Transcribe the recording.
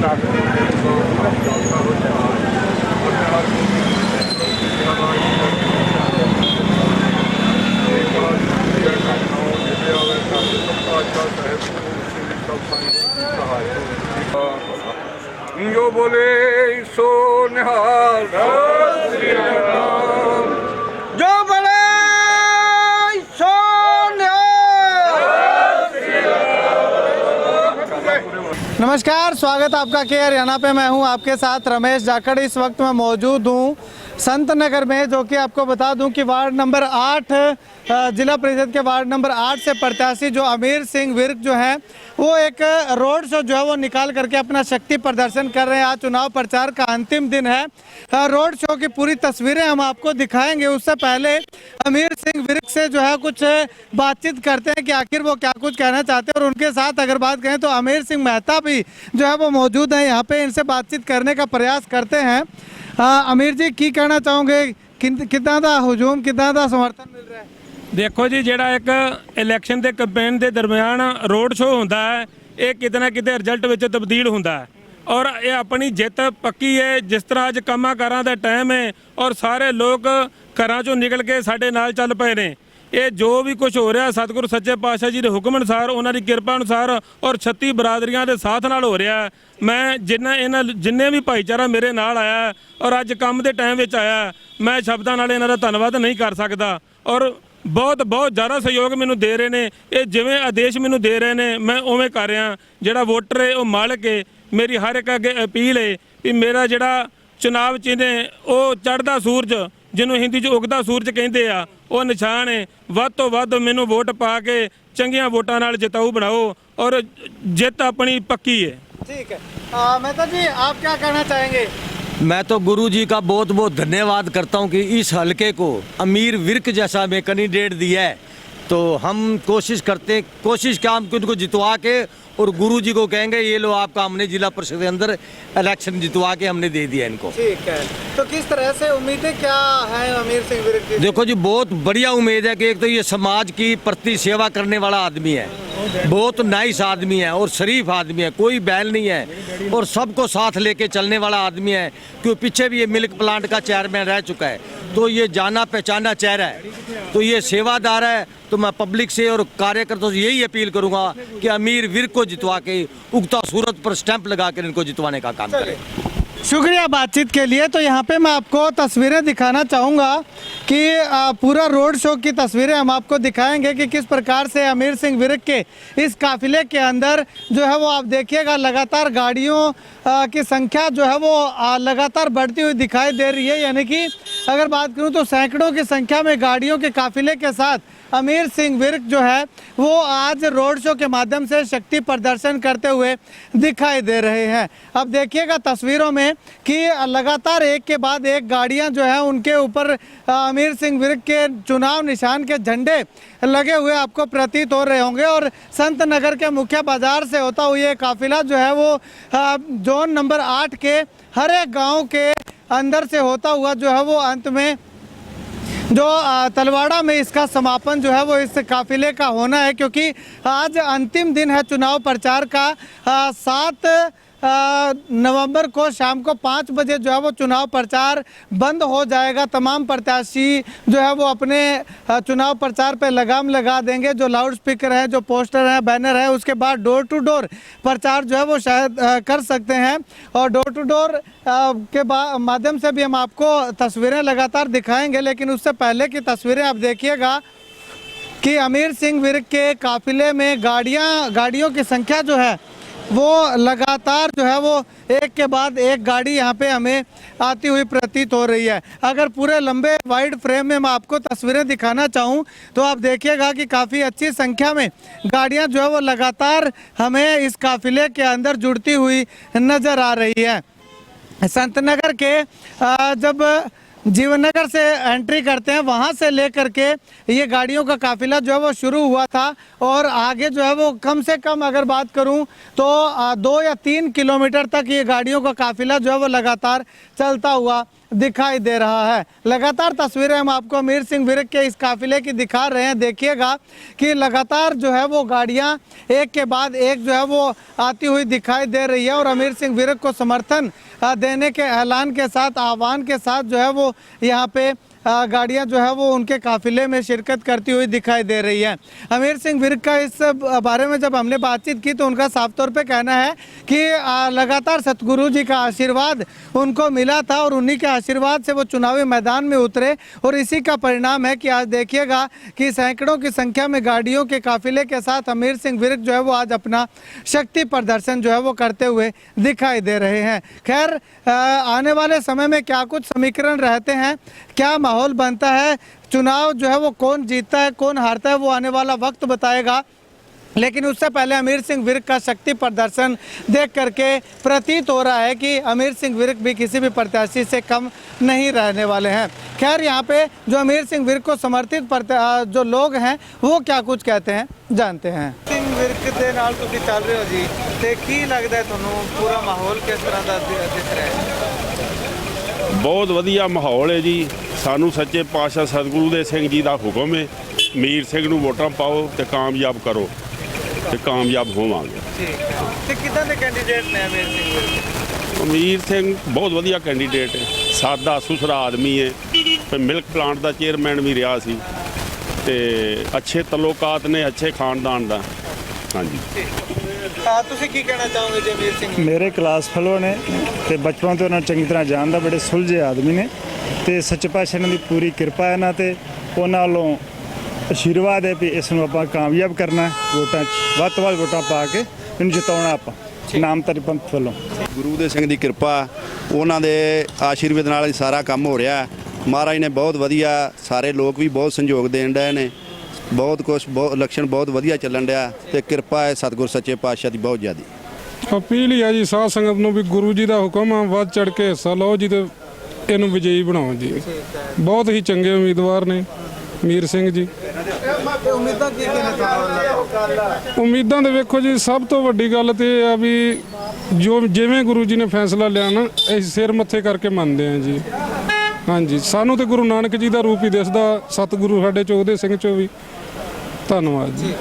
जो बोले सो निहाल, जो बोले सो नमस्कार, स्वागत आपका के हरियाणा पे। मैं हूं आपके साथ रमेश जाखड़। इस वक्त मैं मौजूद हूं संत नगर में, जो कि आपको बता दूं कि वार्ड नंबर 8 जिला परिषद के वार्ड नंबर 8 से प्रत्याशी जो अमीर सिंह विर्क जो हैं वो एक रोड शो जो है वो निकाल करके अपना शक्ति प्रदर्शन कर रहे हैं। आज चुनाव प्रचार का अंतिम दिन है। रोड शो की पूरी तस्वीरें हम आपको दिखाएंगे। उससे पहले अमीर सिंह विर्क से जो है कुछ बातचीत करते हैं कि आखिर वो क्या कुछ कहना चाहते हैं। और उनके साथ अगर बात करें तो अमीर सिंह मेहता भी जो है वो मौजूद है यहाँ पे। इनसे बातचीत करने का प्रयास करते हैं। अमीर जी की कहना चाहोगे, कितना दा हुजूम, कितना दा समर्थन मिल रहा है? देखो जी, ਜਿਹੜਾ ਇੱਕ ਇਲੈਕਸ਼ਨ ਦੇ ਕੈਂਪੇਨ ਦੇ ਦਰਮਿਆਨ ਰੋਡ ਸ਼ੋ ਹੁੰਦਾ ਹੈ, ਇਹ ਕਿਤੇ ਨਾ ਕਿਤੇ ਰਿਜ਼ਲਟ ਵਿੱਚ ਤਬਦੀਲ ਹੁੰਦਾ ਹੈ ਔਰ ਇਹ ਆਪਣੀ ਜਿੱਤ ਪੱਕੀ ਹੈ। ਜਿਸ ਤਰ੍ਹਾਂ ਅੱਜ ਕੰਮਾਂ ਕਾਰਾਂ ਦਾ ਟਾਈਮ ਹੈ ਔਰ ਸਾਰੇ ਲੋਕ ਘਰਾਂ ਚੋਂ ਨਿਕਲ ਕੇ ਸਾਡੇ ਨਾਲ ਚੱਲ ਪਏ ਨੇ। ਇਹ ਜੋ ਵੀ ਕੁਝ ਹੋ ਰਿਹਾ ਸਤਿਗੁਰੂ ਸੱਚੇ ਪਾਤਸ਼ਾਹ ਜੀ ਦੇ ਹੁਕਮ ਅਨੁਸਾਰ, ਉਹਨਾਂ ਦੀ ਕਿਰਪਾ ਅਨੁਸਾਰ ਔਰ 36 ਬਰਾਦਰੀਆਂ ਦੇ ਸਾਥ ਨਾਲ ਹੋ ਰਿਹਾ। ਮੈਂ ਜਿੰਨੇ ਵੀ ਭਾਈਚਾਰਾ ਮੇਰੇ ਨਾਲ ਆਇਆ ਔਰ ਅੱਜ ਕੰਮ ਦੇ ਟਾਈਮ ਵਿੱਚ ਆਇਆ, ਮੈਂ ਸ਼ਬਦਾਂ ਨਾਲ ਇਹਨਾਂ ਦਾ ਧੰਨਵਾਦ ਨਹੀਂ ਕਰ ਸਕਦਾ। ਔਰ ਬਹੁਤ ਜ਼ਿਆਦਾ ਸਹਿਯੋਗ ਮੈਨੂੰ ਦੇ ਰਹੇ ਨੇ। ਇਹ ਜਿਵੇਂ ਆਦੇਸ਼ ਮੈਨੂੰ ਦੇ ਰਹੇ ਨੇ ਮੈਂ ਉਵੇਂ ਕਰ ਰਿਹਾ। ਜਿਹੜਾ ਵੋਟਰ ਹੈ ਉਹ ਮਾਲਕ ਹੈ। ਮੇਰੀ ਹਰ ਇੱਕ ਅੱਗੇ ਅਪੀਲ ਹੈ ਵੀ ਮੇਰਾ ਜਿਹੜਾ ਚੁਣਾਵ ਚਿੰਨ੍ਹ ਹੈ ਉਹ ਚੜ੍ਹਦਾ ਸੂਰਜ, ਜਿਹਨੂੰ ਹਿੰਦੀ 'ਚ ਉਗਦਾ ਸੂਰਜ ਕਹਿੰਦੇ ਆ, ਉਹ ਨਿਸ਼ਾਨ ਹੈ। ਵੱਧ ਤੋਂ ਵੱਧ ਮੈਨੂੰ ਵੋਟ ਪਾ ਕੇ ਚੰਗੀਆਂ ਵੋਟਾਂ ਨਾਲ ਜਿਤਾਊ ਬਣਾਓ ਔਰ ਜਿੱਤ ਆਪਣੀ ਪੱਕੀ ਹੈ। ठीक है, मेहता जी आप क्या कहना चाहेंगे? मैं तो गुरु जी का बहुत बहुत धन्यवाद करता हूं कि इस हलके को अमीर विर्क जैसा हमें कैंडिडेट दिया है। तो हम कोशिश क्या हम उनको जितवा के और गुरु जी को कहेंगे ये लो आपका हमने जिला परिषद के अंदर इलेक्शन जितवा के हमने दे दिया इनको। ठीक है, तो किस तरह से उम्मीदें क्या है अमीर सिंह विर्क जी? देखो जी, बहुत बढ़िया उम्मीद है कि एक तो ये समाज की प्रति सेवा करने वाला आदमी है, बहुत नाइस आदमी है और शरीफ आदमी है, कोई बैल नहीं है और सबको साथ लेके चलने वाला आदमी है। क्यों पीछे भी ये मिल्क प्लांट का चेयरमैन रह चुका है, तो ये जाना पहचाना चेहरा है, तो ये सेवादार है। तो मैं पब्लिक से और कार्यकर्ताओं से यही अपील करूंगा कि अमीर विर्क को जितवा के उगता सूरज पर स्टैंप लगाकर इनको जितवाने का काम करें। शुक्रिया बातचीत के लिए। तो यहाँ पे मैं आपको तस्वीरें दिखाना चाहूँगा कि पूरा रोड शो की तस्वीरें हम आपको दिखाएंगे कि किस प्रकार से अमीर सिंह विर्क के इस काफिले के अंदर जो है वो आप देखिएगा लगातार गाड़ियों की संख्या जो है वो लगातार बढ़ती हुई दिखाई दे रही है। यानी कि अगर बात करूँ तो सैकड़ों की संख्या में गाड़ियों के काफिले के साथ अमीर सिंह विर्क जो है वो आज रोड शो के माध्यम से शक्ति प्रदर्शन करते हुए दिखाई दे रहे हैं। अब देखिएगा तस्वीरों में कि लगातार एक के बाद एक गाड़ियां जो है उनके ऊपर अमीर सिंह विर्क के चुनाव निशान के झंडे लगे हुए आपको प्रतीत हो रहे होंगे। और संत नगर के मुख्य बाजार से होता हुआ ये काफिला जो है वो जोन नंबर 8 के हर एक गाँव के अंदर से होता हुआ जो है वो अंत में जो तलवाड़ा में इसका समापन जो है वो इस काफिले का होना है। क्योंकि आज अंतिम दिन है चुनाव प्रचार का। 7 नवंबर को शाम को 5 बजे जो है वो चुनाव प्रचार बंद हो जाएगा। तमाम प्रत्याशी जो है वो अपने चुनाव प्रचार पे लगाम लगा देंगे। जो लाउड स्पीकर है, जो पोस्टर है, बैनर है, उसके बाद डोर टू डोर प्रचार जो है वो शायद कर सकते हैं। और डोर टू डोर के माध्यम से भी हम आपको तस्वीरें लगातार दिखाएंगे। लेकिन उससे पहले की तस्वीरें आप देखिएगा कि अमीर सिंह विर्क के काफिले में गाड़ियों की संख्या जो है वो लगातार जो है वो एक के बाद एक गाड़ी यहाँ पे हमें आती हुई प्रतीत हो रही है। अगर पूरे लंबे वाइड फ्रेम में मैं आपको तस्वीरें दिखाना चाहूँ तो आप देखिएगा कि काफ़ी अच्छी संख्या में गाड़ियाँ जो है वो लगातार हमें इस काफिले के अंदर जुड़ती हुई नज़र आ रही है। संत नगर के जब जीवननगर से एंट्री करते हैं, वहां से लेकर के ये गाड़ियों का काफिला जो है वो शुरू हुआ था और आगे जो है वो कम से कम अगर बात करूं तो 2 या 3 किलोमीटर तक ये गाड़ियों का काफिला जो है वो लगातार चलता हुआ दिखाई दे रहा है। लगातार तस्वीरें हम आपको अमीर सिंह विर्क के इस काफिले की दिखा रहे हैं। देखिएगा कि लगातार जो है वो गाड़ियां एक के बाद एक जो है वो आती हुई दिखाई दे रही है और अमीर सिंह विर्क को समर्थन देने के ऐलान के साथ, आह्वान के साथ जो है वो यहाँ पे गाड़ियां जो है वो उनके काफिले में शिरकत करती हुई दिखाई दे रही है। अमीर सिंह विर्क का इस बारे में जब हमने बातचीत की तो उनका साफ तौर पे कहना है कि लगातार सतगुरु जी का आशीर्वाद उनको मिला था और उन्हीं के आशीर्वाद से वो चुनावी मैदान में उतरे और इसी का परिणाम है कि आज देखिएगा कि सैकड़ों की संख्या में गाड़ियों के काफिले के साथ अमीर सिंह विर्क जो है वो आज अपना शक्ति प्रदर्शन जो है वो करते हुए दिखाई दे रहे हैं। खैर, आने वाले समय में क्या कुछ समीकरण रहते हैं, क्या माहौल बनता है, चुनाव जो है वो कौन जीतता है कौन हारता है, वो आने वाला वक्त बताएगा। लेकिन उससे पहले अमीर सिंह विर्क का शक्ति प्रदर्शन देख करके प्रतीत हो रहा है कि अमीर सिंह विर्क भी किसी भी प्रत्याशी से कम नहीं रहने वाले हैं। खैर, यहाँ पे जो अमीर सिंह विर्क को समर्थित जो लोग हैं वो क्या कुछ कहते हैं, जानते हैं। सिंह विर्क ਦੇ ਨਾਲ ਤੁਸੀਂ ਚੱਲ ਰਹੇ ਹੋ ਜੀ ਤੇ ਕੀ ਲੱਗਦਾ ਹੈ ਤੁਹਾਨੂੰ, ਪੂਰਾ ਮਾਹੌਲ ਕਿਸ ਤਰ੍ਹਾਂ ਦਾ ਦਿਖ ਰਿਹਾ ਹੈ? ਬਹੁਤ ਵਧੀਆ ਮਾਹੌਲ ਹੈ ਜੀ। ਸਾਨੂੰ ਸੱਚੇ ਪਾਤਸ਼ਾਹ ਸਤਿਗੁਰੂ ਦੇ ਸਿੰਘ ਜੀ ਦਾ ਹੁਕਮ ਹੈ, ਅਮੀਰ ਸਿੰਘ ਨੂੰ ਵੋਟਾਂ ਪਾਓ ਤੇ ਕਾਮਯਾਬ ਕਰੋ ਤੇ ਕਾਮਯਾਬ ਹੋਵਾਂਗੇ। ਤੇ ਕਿੱਦਾਂ ਦੇ ਕੈਂਡੀਡੇਟ ਨੇ ਅਮੀਰ ਸਿੰਘ ਵਿਰਕ? ਅਮੀਰ ਸਿੰਘ ਬਹੁਤ ਵਧੀਆ ਕੈਂਡੀਡੇਟ ਹੈ, ਸਾਦਾ ਸੁਥਰਾ ਆਦਮੀ ਹੈ, ਤੇ ਮਿਲਕ ਪਲਾਂਟ ਦਾ ਚੇਅਰਮੈਨ ਵੀ ਰਿਹਾ ਸੀ ਤੇ ਅੱਛੇ ਤਲੋਕਾਤ ਨੇ, ਅੱਛੇ ਖਾਨਦਾਨ ਦਾ। ਹਾਂਜੀ, ਤੁਸੀਂ ਕੀ ਕਹਿਣਾ ਚਾਹੋਗੇ ਜੀ ਅਮੀਰ ਸਿੰਘ? ਮੇਰੇ ਕਲਾਸ ਫੈਲੋ ਨੇ ਤੇ ਬਚਪਨ ਤੋਂ ਉਹਨਾਂ ਨੂੰ ਚੰਗੀ ਤਰ੍ਹਾਂ ਜਾਣਦਾ, ਬੜੇ ਸੁਲਝੇ ਆਦਮੀ ਨੇ ਤੇ ਸੱਚੇ ਪਾਤਸ਼ਾਹ ਇਹਨਾਂ ਦੀ ਪੂਰੀ ਕਿਰਪਾ ਹੈ ਇਹਨਾਂ ਤੇ। ਉਹਨਾਂ ਵੱਲੋਂ ਆਸ਼ੀਰਵਾਦ ਹੈ ਵੀ ਇਸ ਨੂੰ ਆਪਾਂ ਕਾਮਯਾਬ ਕਰਨਾ, ਵੋਟਾਂ 'ਚ ਵੱਧ ਤੋਂ ਵੱਧ ਵੋਟਾਂ ਪਾ ਕੇ ਇਹਨੂੰ ਜਿਤਾਉਣਾ ਆਪਾਂ ਨਾਮਧਾਰੀ ਪੰਥ ਵੱਲੋਂ। ਗੁਰੂ ਦੇ ਸਿੰਘ ਦੀ ਕਿਰਪਾ, ਉਹਨਾਂ ਦੇ ਆਸ਼ੀਰਵਾਦ ਨਾਲ ਹੀ ਸਾਰਾ ਕੰਮ ਹੋ ਰਿਹਾ। ਮਹਾਰਾਜ ਨੇ ਬਹੁਤ ਵਧੀਆ, ਸਾਰੇ ਲੋਕ ਵੀ ਬਹੁਤ ਸਹਿਯੋਗ ਦੇਣ ਡਏ ਨੇ, ਬਹੁਤ ਕੁਛ, ਬਹੁਤ ਇਲੈਕਸ਼ਨ ਬਹੁਤ ਵਧੀਆ ਚੱਲਣ ਡਿਆ ਤੇ ਕਿਰਪਾ ਹੈ ਸਤਿਗੁਰ ਸੱਚੇ ਪਾਤਸ਼ਾਹ ਦੀ ਬਹੁਤ ਜ਼ਿਆਦਾ। ਅਪੀਲ ਹੀ ਆ ਜੀ ਸਾਧ ਸੰਗਤ ਨੂੰ ਵੀ ਗੁਰੂ ਜੀ ਦਾ ਹੁਕਮ ਆ, ਵੱਧ ਚੜ ਕੇ ਹਿੱਸਾ ਲਓ ਜੀ ਤੇ ਇਹਨੂੰ ਵਿਜੇਈ ਬਣਾਓ ਜੀ। ਬਹੁਤ ਹੀ ਚੰਗੇ ਉਮੀਦਵਾਰ ਨੇ ਅਮੀਰ ਸਿੰਘ ਜੀ। ਉਮੀਦਾਂ ਕੀ ਨੇ? ਉਮੀਦਾਂ ਦੇ ਵੇਖੋ ਜੀ, ਸਭ ਤੋਂ ਵੱਡੀ ਗੱਲ ਤੇ ਇਹ ਆ ਵੀ ਜਿਵੇਂ ਗੁਰੂ ਜੀ ਨੇ ਫੈਸਲਾ ਲਿਆ ਨਾ, ਅਸੀਂ ਸਿਰ ਮੱਥੇ ਕਰਕੇ ਮੰਨਦੇ ਹਾਂ ਜੀ। ਹਾਂਜੀ, ਸਾਨੂੰ ਤੇ ਗੁਰੂ ਨਾਨਕ ਜੀ ਦਾ ਰੂਪ ਹੀ ਦਿਸਦਾ, ਸਤਿਗੁਰੂ ਸਾਡੇ ਚੋਂ, ਉਹਦੇ ਸਿੰਘ ਚੋਂ ਵੀ। ਧੰਨਵਾਦ ਜੀ।